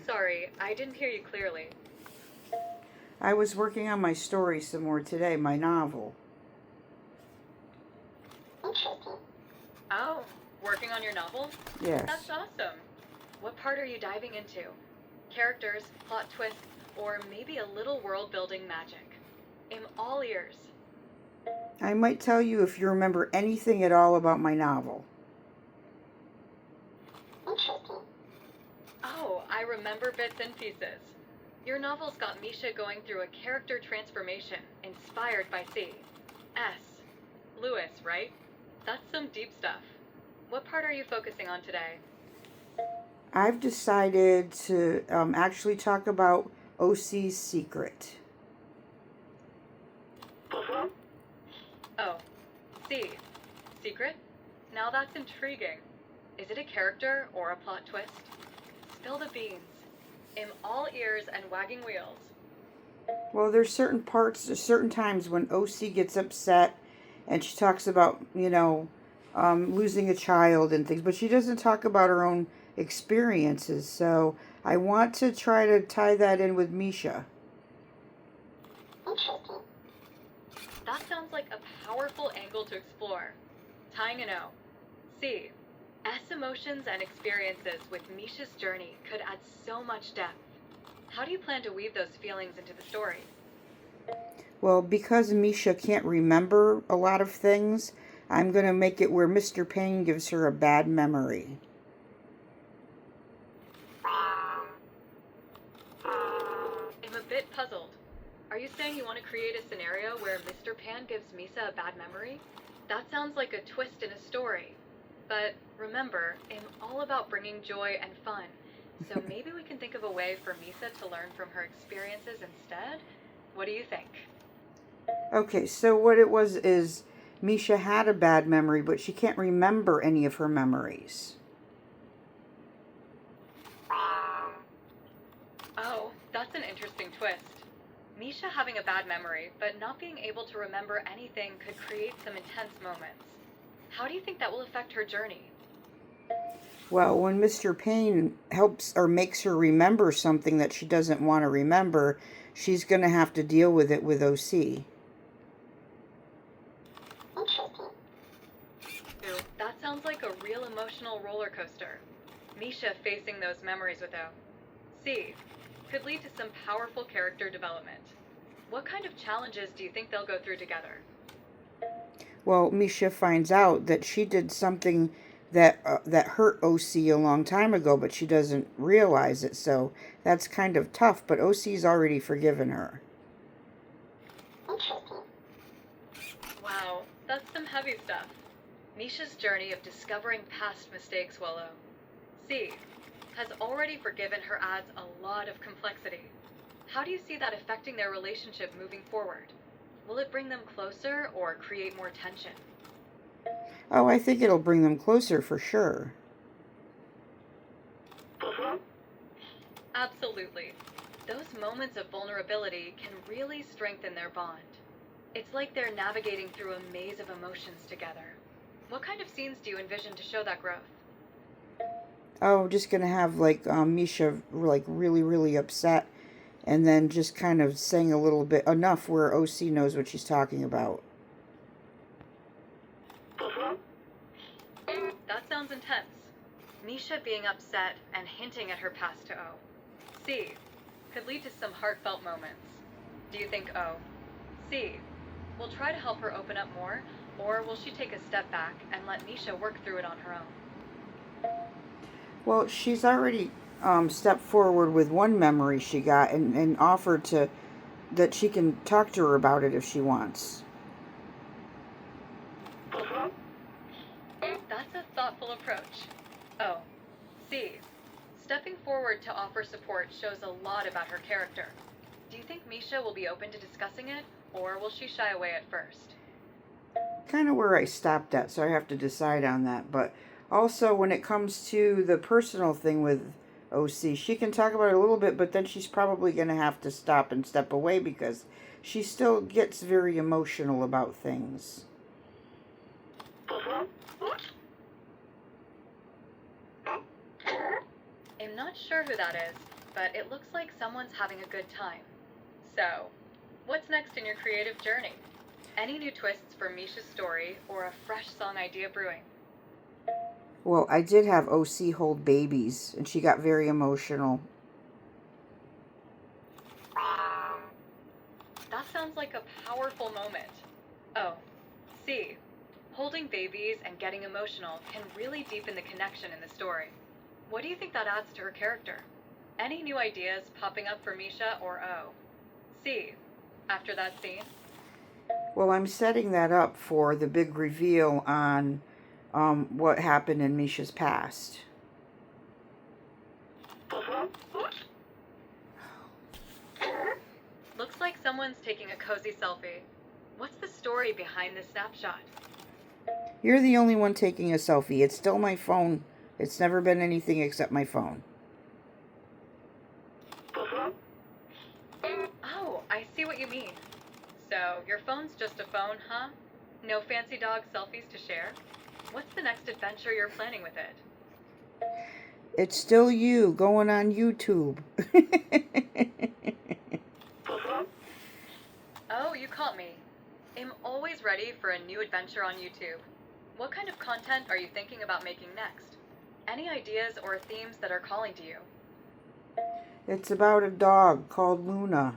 Sorry, I didn't hear you clearly. I was working on my story some more today, my novel. Oh, working on your novel? That's Yes. awesome. What part are you diving into? Characters, plot twists, or maybe a little world building magic? I'm all ears. I might tell you if you remember anything at all about my novel. Oh, I remember bits and pieces. Your novel's got Misha going through a character transformation inspired by C. S. Lewis, right? That's some deep stuff. What part are you focusing on today? I've decided to actually talk about OC's secret. Oh, C. Secret? Now that's intriguing. Is it a character or a plot twist? Spill the beans. I'm all ears and wagging wheels. Well, there's certain times when OC gets upset and she talks about, losing a child and things, but she doesn't talk about her own experiences. So I want to try to tie that in with Misha. That sounds like a powerful angle to explore. Tying an O. C. S emotions and experiences with Misha's journey could add so much depth. How do you plan to weave those feelings into the story? Well, because Misha can't remember a lot of things, I'm going to make it where Mr. Payne gives her a bad memory. I'm a bit puzzled. Are you saying you want to create a scenario where Mr. Pan gives Misa a bad memory? That sounds like a twist in a story. But remember, I'm all about bringing joy and fun. So maybe we can think of a way for Misa to learn from her experiences instead? What do you think? Okay, so what it was is Misha had a bad memory, but she can't remember any of her memories. Oh, that's an interesting twist. Misha having a bad memory, but not being able to remember anything could create some intense moments. How do you think that will affect her journey? Well, when Mr. Payne helps or makes her remember something that she doesn't want to remember, she's going to have to deal with it with OC. Ooh, that sounds like a real emotional roller coaster. Misha facing those memories with O. C. Could lead to some powerful character development. What kind of challenges do you think they'll go through together? Well, Misha finds out that she did something that hurt OC a long time ago, but she doesn't realize it. So that's kind of tough. But OC's already forgiven her. Wow, that's some heavy stuff. Misha's journey of discovering past mistakes, Willow. C. Has already forgiven her adds a lot of complexity. How do you see that affecting their relationship moving forward? Will it bring them closer or create more tension? Oh, I think it'll bring them closer for sure. Absolutely. Those moments of vulnerability can really strengthen their bond. It's like they're navigating through a maze of emotions together. What kind of scenes do you envision to show that growth? Oh, just gonna have like Misha like really really upset, and then just kind of saying a little bit enough where OC knows what she's talking about. That sounds intense. Misha being upset and hinting at her past to O. C. Could lead to some heartfelt moments. Do you think O? C. Will try to help her open up more, or will she take a step back and let Misha work through it on her own? Well, she's already stepped forward with one memory she got and offered to that she can talk to her about it if she wants. That's a thoughtful approach. O. C. Stepping forward to offer support shows a lot about her character. Do you think Misha will be open to discussing it, or will she shy away at first? Kind of where I stopped at, so I have to decide on that. But also, when it comes to the personal thing with OC, she can talk about it a little bit, but then she's probably going to have to stop and step away because she still gets very emotional about things. I'm not sure who that is, but it looks like someone's having a good time. So, what's next in your creative journey? Any new twists for Misha's story or a fresh song idea brewing? Well, I did have OC hold babies, and she got very emotional. That sounds like a powerful moment. Oh, see, holding babies and getting emotional can really deepen the connection in the story. What do you think that adds to her character? Any new ideas popping up for Misha or O? C, after that scene? Well, I'm setting that up for the big reveal on what happened in Misha's past. Looks like someone's taking a cozy selfie. What's the story behind this snapshot? You're the only one taking a selfie. It's still my phone. It's never been anything except my phone. Oh, I see what you mean. So, your phone's just a phone, huh? No fancy dog selfies to share? What's the next adventure you're planning with it? It's still you going on YouTube. Oh, you caught me. I'm always ready for a new adventure on YouTube. What kind of content are you thinking about making next? Any ideas or themes that are calling to you? It's about a dog called Loona.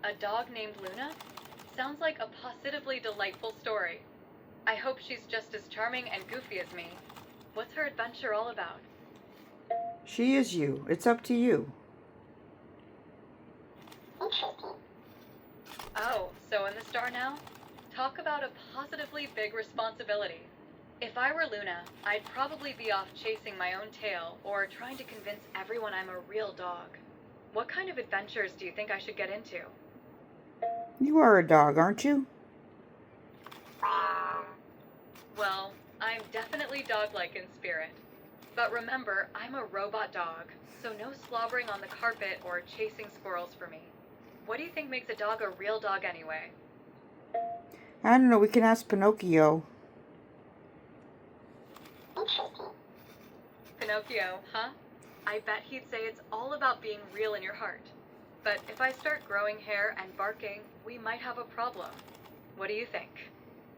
A dog named Loona? Sounds like a positively delightful story. I hope she's just as charming and goofy as me. What's her adventure all about? She is you. It's up to you. Oh, so in the star now? Talk about a positively big responsibility. If I were Loona, I'd probably be off chasing my own tail or trying to convince everyone I'm a real dog. What kind of adventures do you think I should get into? You are a dog, aren't you? Well, I'm definitely dog-like in spirit. But remember, I'm a robot dog, so no slobbering on the carpet or chasing squirrels for me. What do you think makes a dog a real dog anyway? I don't know. We can ask Pinocchio. Pinocchio, huh? I bet he'd say it's all about being real in your heart. But if I start growing hair and barking, we might have a problem. What do you think?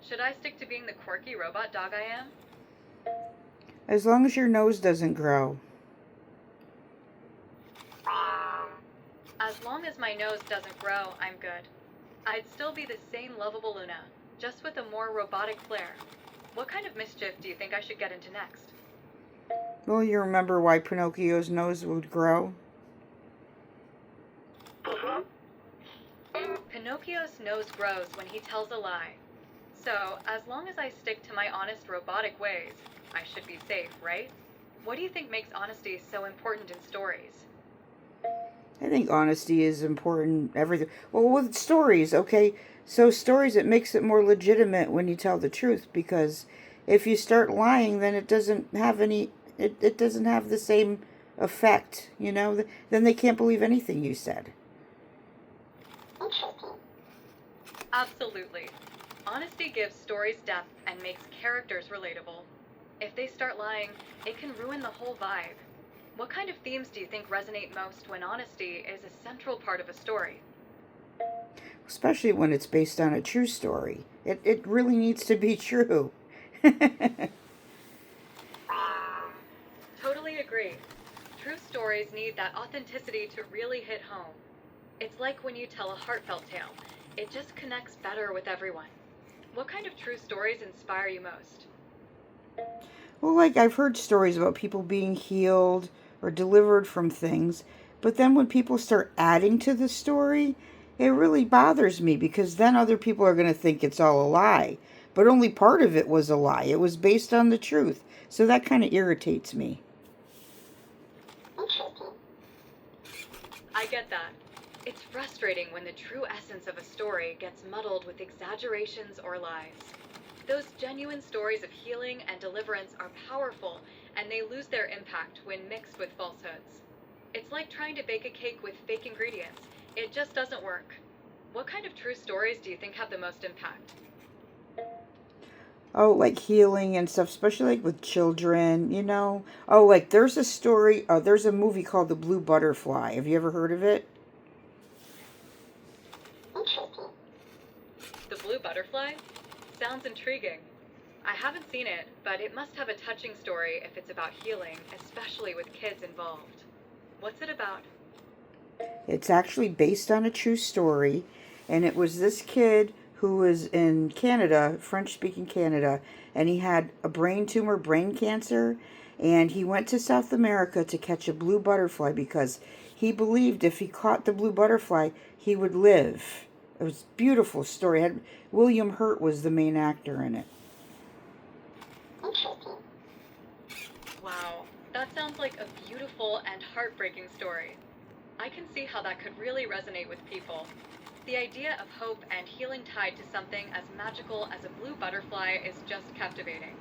Should I stick to being the quirky robot dog I am? As long as your nose doesn't grow. As long as my nose doesn't grow, I'm good. I'd still be the same lovable Loona, just with a more robotic flair. What kind of mischief do you think I should get into next? Well, you remember why Pinocchio's nose would grow? Pinocchio's nose grows when he tells a lie. So, as long as I stick to my honest robotic ways, I should be safe, right? What do you think makes honesty so important in stories? I think honesty is important. Everything. Well, with stories, okay. So stories, it makes it more legitimate when you tell the truth, because if you start lying, then it doesn't have any. It doesn't have the same effect. You know. Then they can't believe anything you said. Absolutely. Honesty gives stories depth and makes characters relatable. If they start lying, it can ruin the whole vibe. What kind of themes do you think resonate most when honesty is a central part of a story? Especially when it's based on a true story. It really needs to be true. Totally agree. True stories need that authenticity to really hit home. It's like when you tell a heartfelt tale. It just connects better with everyone. What kind of true stories inspire you most? Well, like I've heard stories about people being healed or delivered from things, but then when people start adding to the story, it really bothers me because then other people are going to think it's all a lie. But only part of it was a lie. It was based on the truth. So that kind of irritates me. I get that. It's frustrating when the true essence of a story gets muddled with exaggerations or lies. Those genuine stories of healing and deliverance are powerful, and they lose their impact when mixed with falsehoods. It's like trying to bake a cake with fake ingredients. It just doesn't work. What kind of true stories do you think have the most impact? Oh, like healing and stuff, especially like with children, you know. Oh, like there's a story, there's a movie called The Blue Butterfly. Have you ever heard of it? The Blue Butterfly? Sounds intriguing. I haven't seen it, but it must have a touching story if it's about healing, especially with kids involved. What's it about? It's actually based on a true story, and it was this kid who was in Canada, French speaking Canada, and he had a brain tumor, brain cancer, and he went to South America to catch a blue butterfly because he believed if he caught the blue butterfly, he would live. It was a beautiful story. William Hurt was the main actor in it. Wow, that sounds like a beautiful and heartbreaking story. I can see how that could really resonate with people. The idea of hope and healing tied to something as magical as a blue butterfly is just captivating.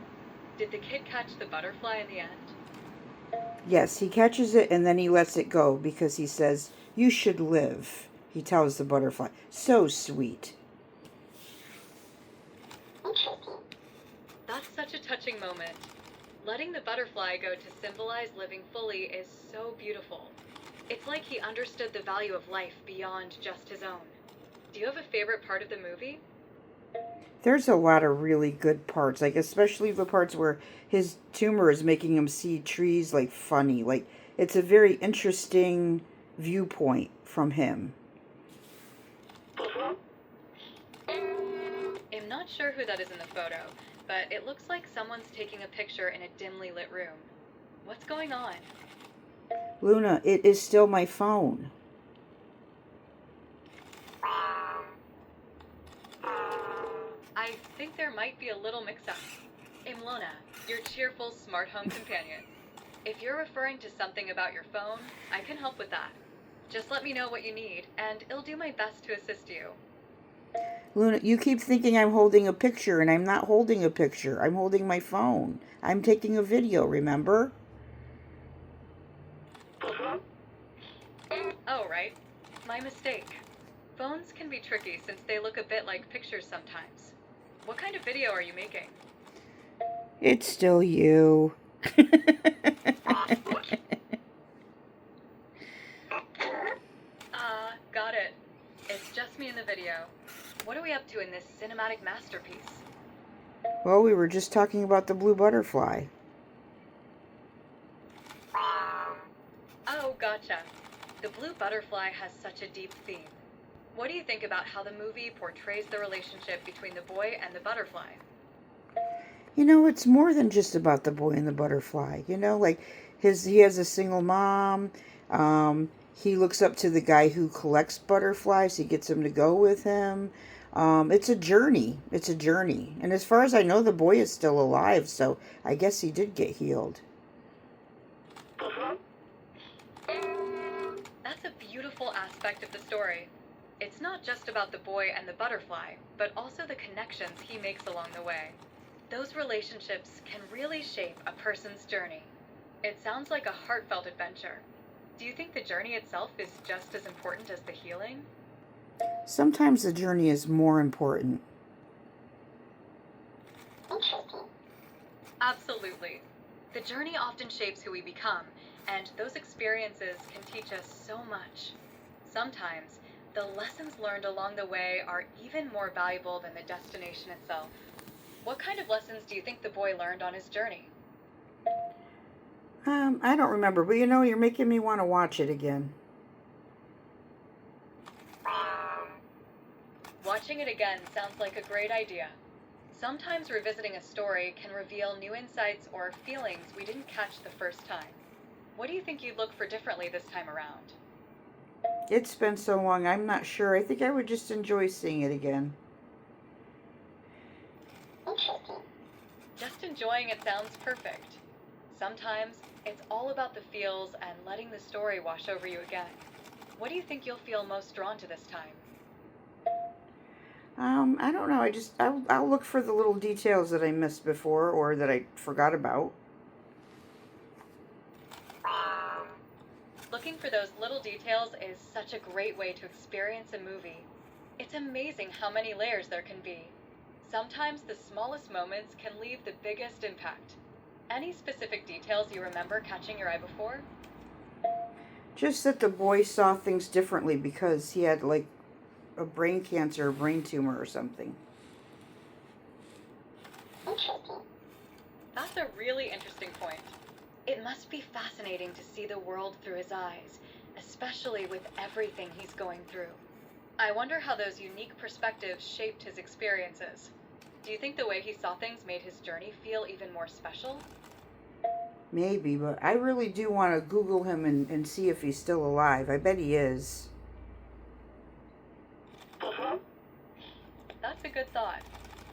Did the kid catch the butterfly in the end? Yes, he catches it and then he lets it go because he says, "You should live," he tells the butterfly. So sweet. That's such a touching moment. Letting the butterfly go to symbolize living fully is so beautiful. It's like he understood the value of life beyond just his own. Do you have a favorite part of the movie? There's a lot of really good parts, like especially the parts where his tumor is making him see trees like funny. Like it's a very interesting viewpoint from him. I'm not sure who that is in the photo, but it looks like someone's taking a picture in a dimly lit room. What's going on? Loona, it is still my phone. I think there might be a little mix-up. I'm Loona, your cheerful smart home companion. If you're referring to something about your phone, I can help with that. Just let me know what you need, and I'll do my best to assist you. Loona, you keep thinking I'm holding a picture, and I'm not holding a picture. I'm holding my phone. I'm taking a video, remember? Oh, right. My mistake. Phones can be tricky since they look a bit like pictures sometimes. What kind of video are you making? It's still you. Got it. It's just me in the video. What are we up to in this cinematic masterpiece? Well, we were just talking about the blue butterfly. Oh, gotcha. The blue butterfly has such a deep theme. What do you think about how the movie portrays the relationship between the boy and the butterfly? You know, it's more than just about the boy and the butterfly. You know, like he has a single mom. He looks up to the guy who collects butterflies. He gets him to go with him. It's a journey. It's a journey. And as far as I know, the boy is still alive, so I guess he did get healed. That's a beautiful aspect of the story. It's not just about the boy and the butterfly, but also the connections he makes along the way. Those relationships can really shape a person's journey. It sounds like a heartfelt adventure. Do you think the journey itself is just as important as the healing? Sometimes the journey is more important. Absolutely. The journey often shapes who we become, and those experiences can teach us so much. Sometimes, the lessons learned along the way are even more valuable than the destination itself. What kind of lessons do you think the boy learned on his journey? I don't remember, but you know, you're making me want to watch it again. Watching it again sounds like a great idea. Sometimes revisiting a story can reveal new insights or feelings we didn't catch the first time. What do you think you'd look for differently this time around? It's been so long, I'm not sure. I think I would just enjoy seeing it again. Just enjoying it sounds perfect. Sometimes it's all about the feels and letting the story wash over you again. What do you think you'll feel most drawn to this time? I don't know. I'll look for the little details that I missed before or that I forgot about. Looking for those little details is such a great way to experience a movie. It's amazing how many layers there can be. sometimes the smallest moments can leave the biggest impact. Any specific details you remember catching your eye before? Just that the boy saw things differently because he had like a brain cancer or brain tumor or something. Interesting. That's a really interesting point. It must be fascinating to see the world through his eyes, especially with everything he's going through. I wonder how those unique perspectives shaped his experiences. Do you think the way he saw things made his journey feel even more special? Maybe, but I really do want to Google him and see if he's still alive. I bet he is. Uh-huh. That's a good thought.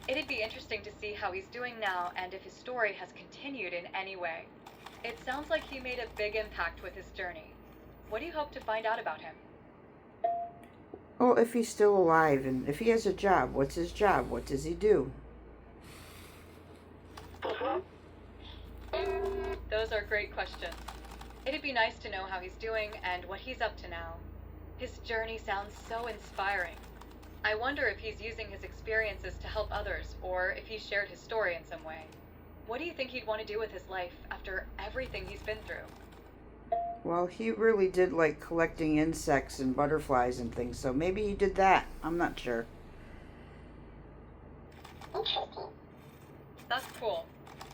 It'd be interesting to see how he's doing now and if his story has continued in any way. It sounds like he made a big impact with his journey. What do you hope to find out about him? Well, if he's still alive and if he has a job, what's his job? What does he do? Uh-huh. Those are great questions. It'd be nice to know how he's doing and what he's up to now. His journey sounds so inspiring. I wonder if he's using his experiences to help others or if he shared his story in some way. What do you think he'd want to do with his life after everything he's been through? Well, he really did like collecting insects and butterflies and things, so maybe he did that. I'm not sure. Interesting. That's cool.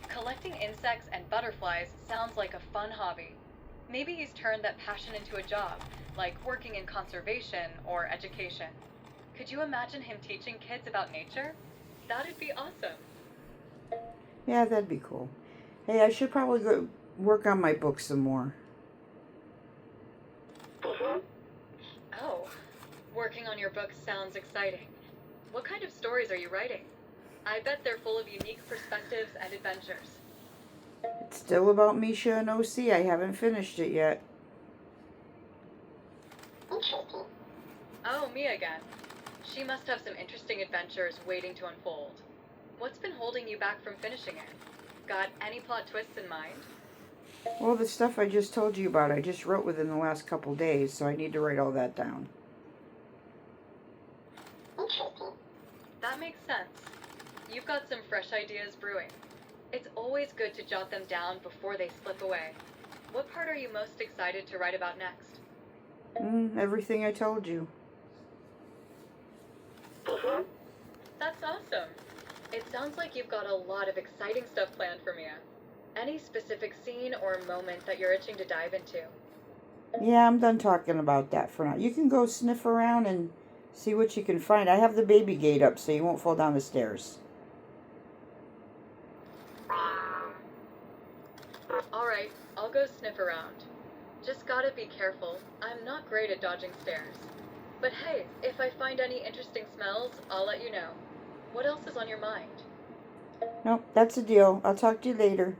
Collecting insects and butterflies sounds like a fun hobby. Maybe he's turned that passion into a job, like working in conservation or education. Could you imagine him teaching kids about nature? That'd be awesome. Yeah, that'd be cool. Hey, I should probably go work on my book some more. Uh-huh. Oh, working on your book sounds exciting. What kind of stories are you writing? I bet they're full of unique perspectives and adventures. It's still about Misha and OC. I haven't finished it yet. Interesting. Oh, me again. She must have some interesting adventures waiting to unfold. What's been holding you back from finishing it? Got any plot twists in mind? Well, the stuff I just told you about, I just wrote within the last couple days, so I need to write all that down. Interesting. That makes sense. You've got some fresh ideas brewing. It's always good to jot them down before they slip away. What part are you most excited to write about next? Everything I told you. Uh-huh. That's awesome. It sounds like you've got a lot of exciting stuff planned for Mia. Any specific scene or moment that you're itching to dive into? Yeah, I'm done talking about that for now. You can go sniff around and see what you can find. I have the baby gate up so you won't fall down the stairs. Alright, I'll go sniff around. Just gotta be careful. I'm not great at dodging stairs. But hey, if I find any interesting smells, I'll let you know. What else is on your mind? Nope, that's a deal. I'll talk to you later.